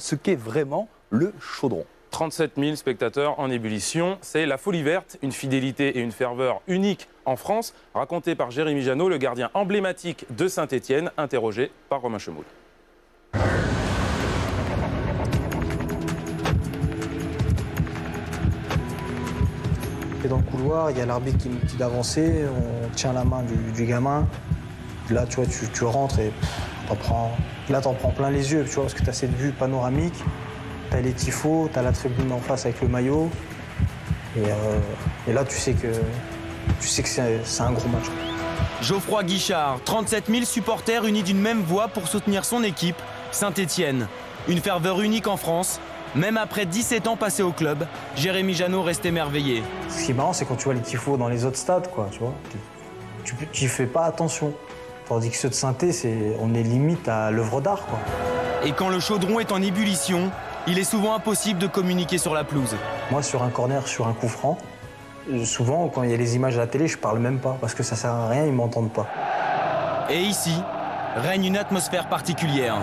ce qu'est vraiment le chaudron. 37 000 spectateurs en ébullition, c'est la folie verte, une fidélité et une ferveur unique en France, racontée par Jérémy Janot, le gardien emblématique de Saint-Étienne, interrogé par Romain Chemoul. Et dans le couloir, il y a l'arbitre qui nous dit d'avancer, on tient la main du gamin. Là, tu vois, tu rentres et t'en prends plein les yeux, tu vois, parce que tu as cette vue panoramique. Tu as les tifos, tu as la tribune en face avec le maillot. Et là, tu sais que c'est un gros match. Geoffroy Guichard, 37 000 supporters unis d'une même voix pour soutenir son équipe, Saint-Étienne. Une ferveur unique en France. Même après 17 ans passés au club, Jérémy Janot reste émerveillé. Ce qui est marrant, c'est quand tu vois les tifos dans les autres stades, quoi, tu vois. Tu fais pas attention. Tandis que ceux de Saint-É, on est limite à l'œuvre d'art, quoi. Et quand le chaudron est en ébullition, il est souvent impossible de communiquer sur la pelouse. Moi, sur un corner, sur un coup franc, souvent, quand il y a les images à la télé, je parle même pas, parce que ça sert à rien, ils m'entendent pas. Et ici, règne une atmosphère particulière.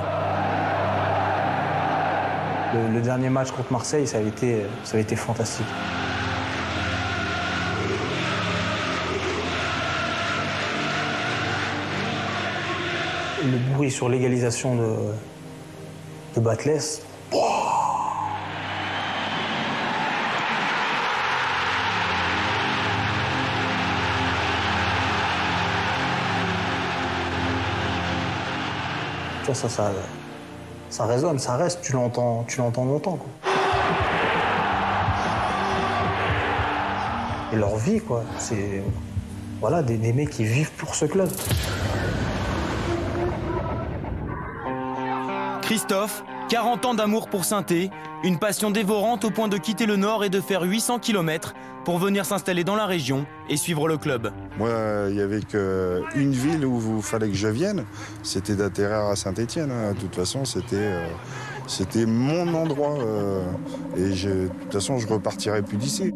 Le dernier match contre Marseille, ça avait été fantastique. Le bruit sur l'égalisation de Batles. Tu vois, ça résonne, ça reste, tu l'entends longtemps, quoi. Et leur vie, quoi, c'est voilà, des mecs qui vivent pour ce club. Christophe, 40 ans d'amour pour Saint-É, une passion dévorante au point de quitter le Nord et de faire 800 km pour venir s'installer dans la région et suivre le club. Moi, il n'y avait qu'une ville où il fallait que je vienne, c'était d'atterrir à Saint-Étienne. De toute façon, c'était mon endroit. De toute façon, je repartirai plus d'ici.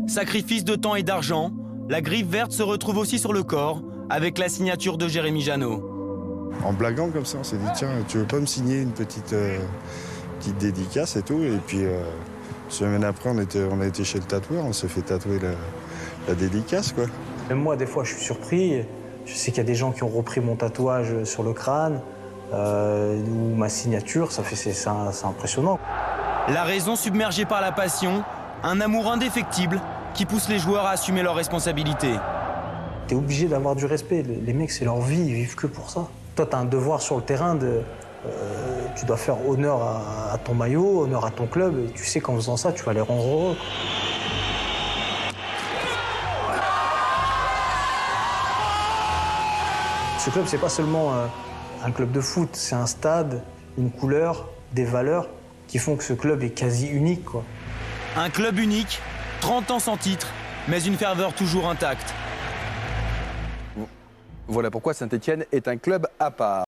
Sacrifice de temps et d'argent, la griffe verte se retrouve aussi sur le corps avec la signature de Jérémy Janot. En blaguant comme ça, on s'est dit, tiens, tu veux pas me signer une petite dédicace et tout. Et puis, une semaine après, on a été chez le tatoueur, on s'est fait tatouer la dédicace, quoi. Même moi, des fois, je suis surpris. Je sais qu'il y a des gens qui ont repris mon tatouage sur le crâne ou ma signature, c'est impressionnant. La raison submergée par la passion, un amour indéfectible qui pousse les joueurs à assumer leurs responsabilités. T'es obligé d'avoir du respect. Les mecs, c'est leur vie, ils vivent que pour ça. Toi, t'as un devoir sur le terrain tu dois faire honneur à ton maillot, honneur à ton club. Et tu sais qu'en faisant ça, tu vas les rendre heureux. Ce club, c'est pas seulement un club de foot, c'est un stade, une couleur, des valeurs qui font que ce club est quasi unique, quoi. Un club unique, 30 ans sans titre, mais une ferveur toujours intacte. Voilà pourquoi Saint-Étienne est un club à part.